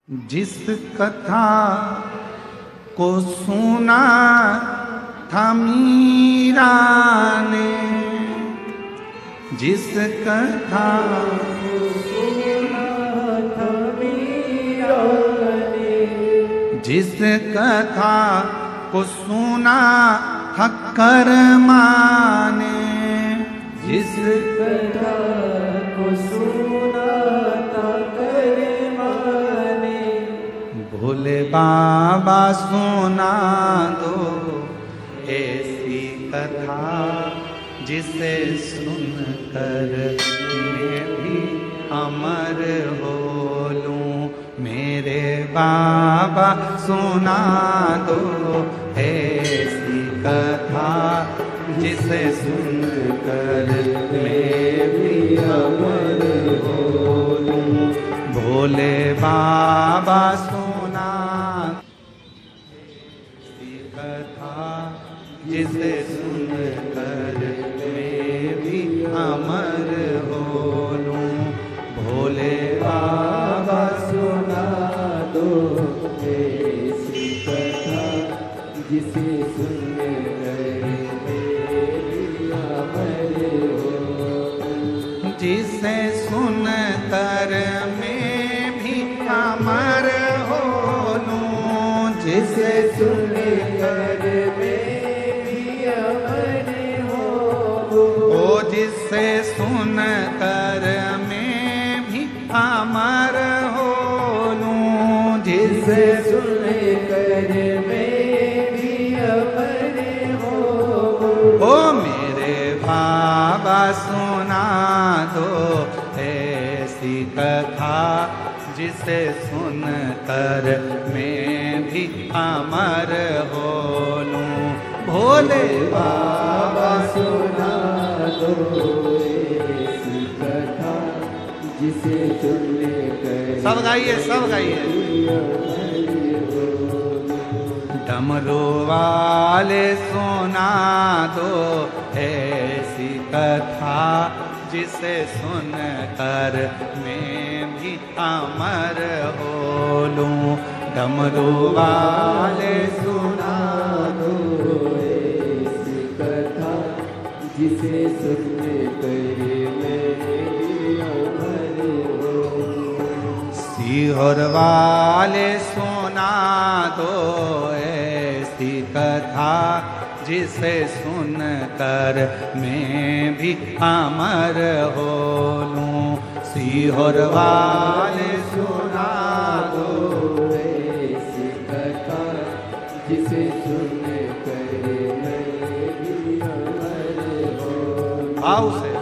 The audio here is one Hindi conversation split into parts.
जिस कथा को सुना था मीरा ने, जिस कथा को सुना था मीरा ने, जिस कथा को सुना था कर्मा ने, जिस कथा को सुना था कर्मा ने, भोले बाबा सुना दो ऐसी कथा जिसे सुनकर मैं भी अमर हो लूं। मेरे बाबा सुना दो ऐसी कथा जिसे सुनकर मैं भी अमर हो लूं। भोले बाबा सुना ऐसी कथा जिसे सुनकर मैं भी अमर हो लूं। भोले बाबा सुना दो ऐसी कथा जिसे सुनकर मैं भी अमर हो लूं। जिसे सुनकर मैं भी अमर हो लूं। जिसे सुनकर जिसे सुनकर मैं भी अमर हो लूं। जिसे सुनकर मैं भी अमर हो लूं। ओ मेरे बाबा सुना दो ऐसी कथा जिसे सुनकर मैं भी अमर हो लूं। भोले बाबा सुना दो ऐसी कथा जिसे सुनकर सब गाइए, सब गाइए। डमरू वाले सुना दो ऐसी कथा जिसे सुनकर मैं भी अमर हो लूं। डमरू वाले सुना दो ऐसी कथा जिसे सुनकर मैं भी अमर हो लूं। सीहोर वाले सुना दो ऐसी कथा जिसे सुनकर मैं भी अमर हो लूं। सीहोर वाले सुना दो ऐसी कथा जिसे सुनकर मैं भी अमर हो लूं। आओ से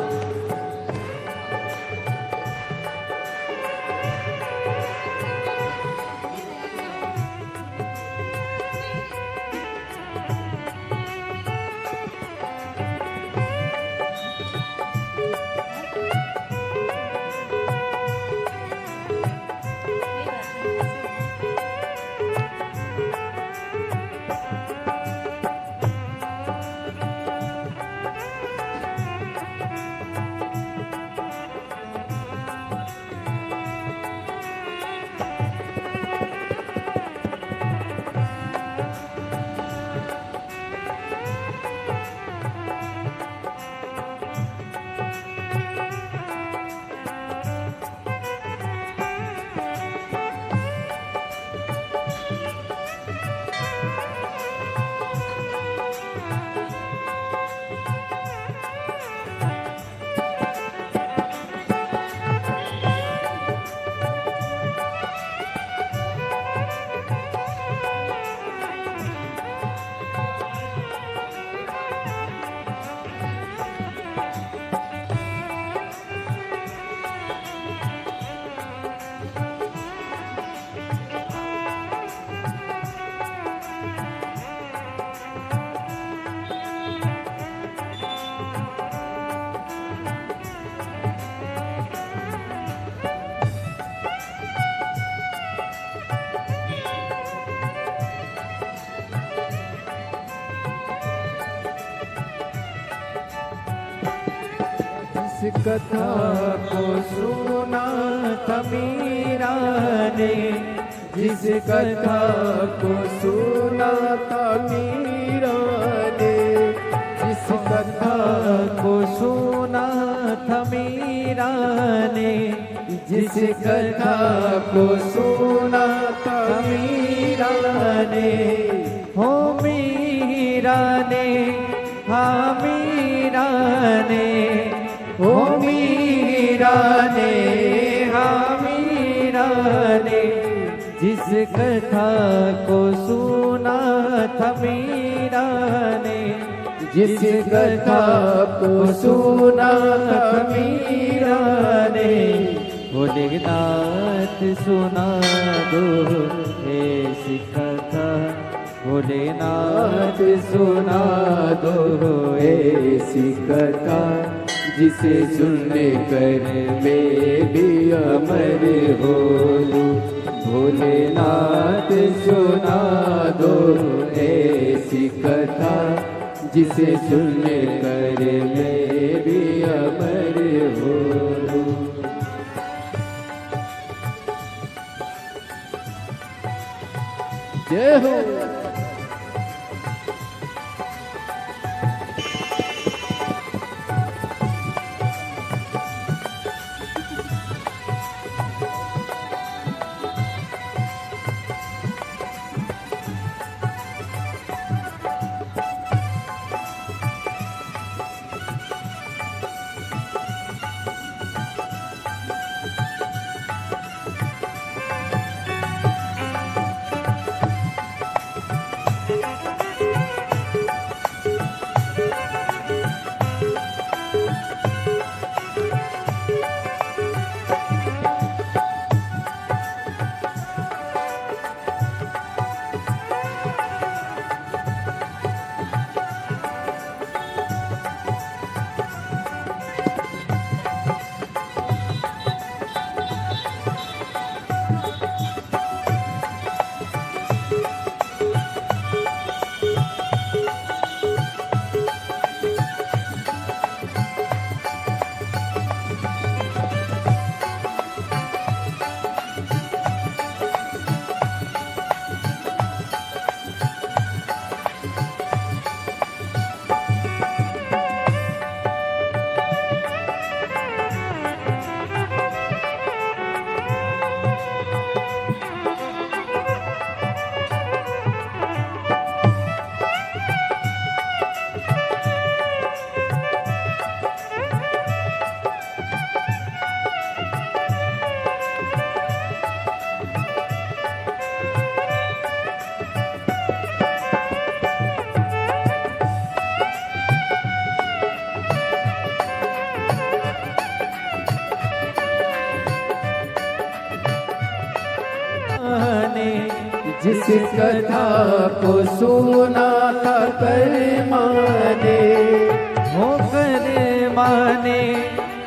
जिस कथा को सुना था मीरा ने, जिस कथा को सुना था मीरा ने, जिस कथा को सुना था मीरा ने, जिस कथा को सुना था मीरा ने, हो मीरा ने, हाँ मीरा ने, हो मीरा ने, हाँ मीरा ने, जिस कथा को सुना था मीरा ने, जिस कथा को सुना था मीरा ने, भोलेनाथ सुना दो ऐसी कथा, भोलेनाथ सुना दो ऐसी कथा, जिसे सुनने कर मैं भी अमर हो लूं। भोलेनाथ सुना दो ऐसी कथा, जिसे सुनने कर मैं भी अमर हो लूं। जय हो। जिस कथा को सुना था कर माने, हो कर माने,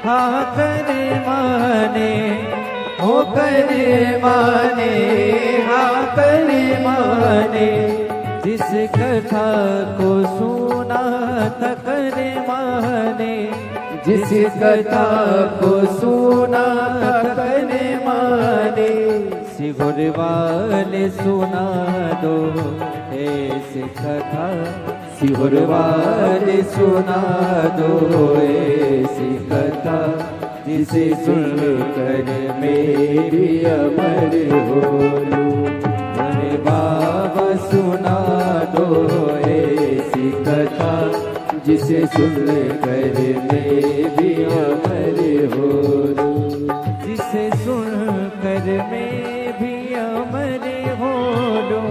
हाँ कर माने, हो कर माने, हाँ कर माने, जिस कथा को सुना था कर माने, जिस कथा को सुना था कर माने, सिगुर वाले सुना दो ऐसी कथा, सिगुर वाले सुना दो ऐसी कथा, जिसे सुन कर मेरी अमर हो लूं। अरे बाबा सुना दो ऐसी कथा, जिसे सुन कर मैं भी अमर हो लूं। जिसे सुन कर मैं भी अमर हो लूं,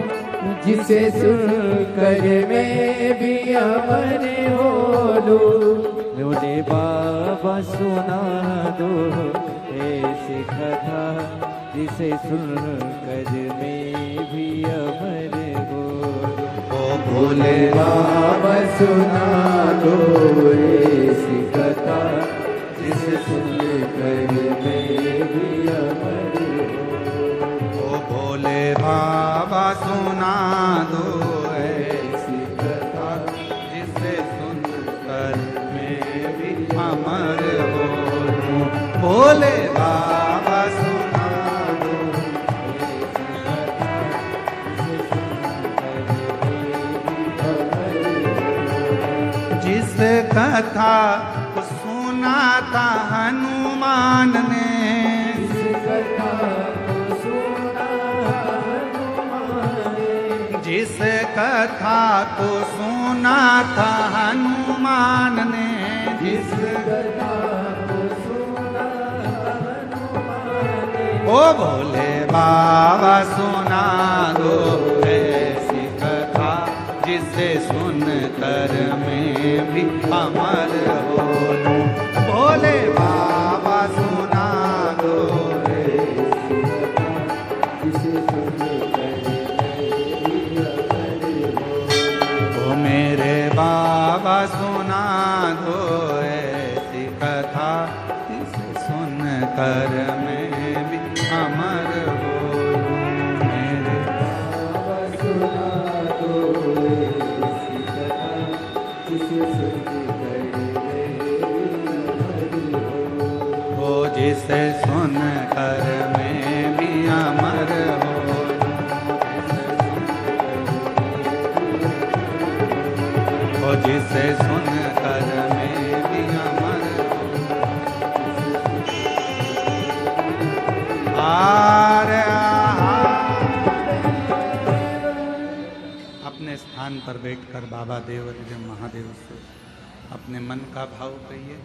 जिसे सुन कर मैं भी अमर हो लूं। बोले बाबा सुना दो ऐसी कथा, जिसे सुन कर मैं भी अमर हो लूं। ओ भोले बाबा सुना दो ऐसी कथा, जिसे सुन कर मैं भी अमर हो। ओ भोले बाबा सुना दो ऐसी कथा, जिसे सुनकर मैं भी अमर हो लूं। भोले बाबा सुना दो ऐसी कथा को सुना था हनुमान ने, जिस कथा को सुना था हनुमान ने, जिस कथा को सुना हनुमान ने, ओ भोले बाबा सुना दो ऐसी कथा जिसे सुन कर मैं भी अमर हो लूं। भोले बाबा सुना दो ऐसी कथा जिसे सुन कर ओ मेरे बाबा सुना दो ऐसी कथा जिसे सुन कर मैं भी अमर हो लूं। मेरे बाबा सुना दो ऐसी कथा जिसे सुन कर मैं भी अमर हो, ओ जिसे सुन कर मैं भी अमर हो, जिसे सुन कर मैं भी अमर अपने स्थान पर बैठकर बाबा देव महादेव से अपने मन का भाव कहिए।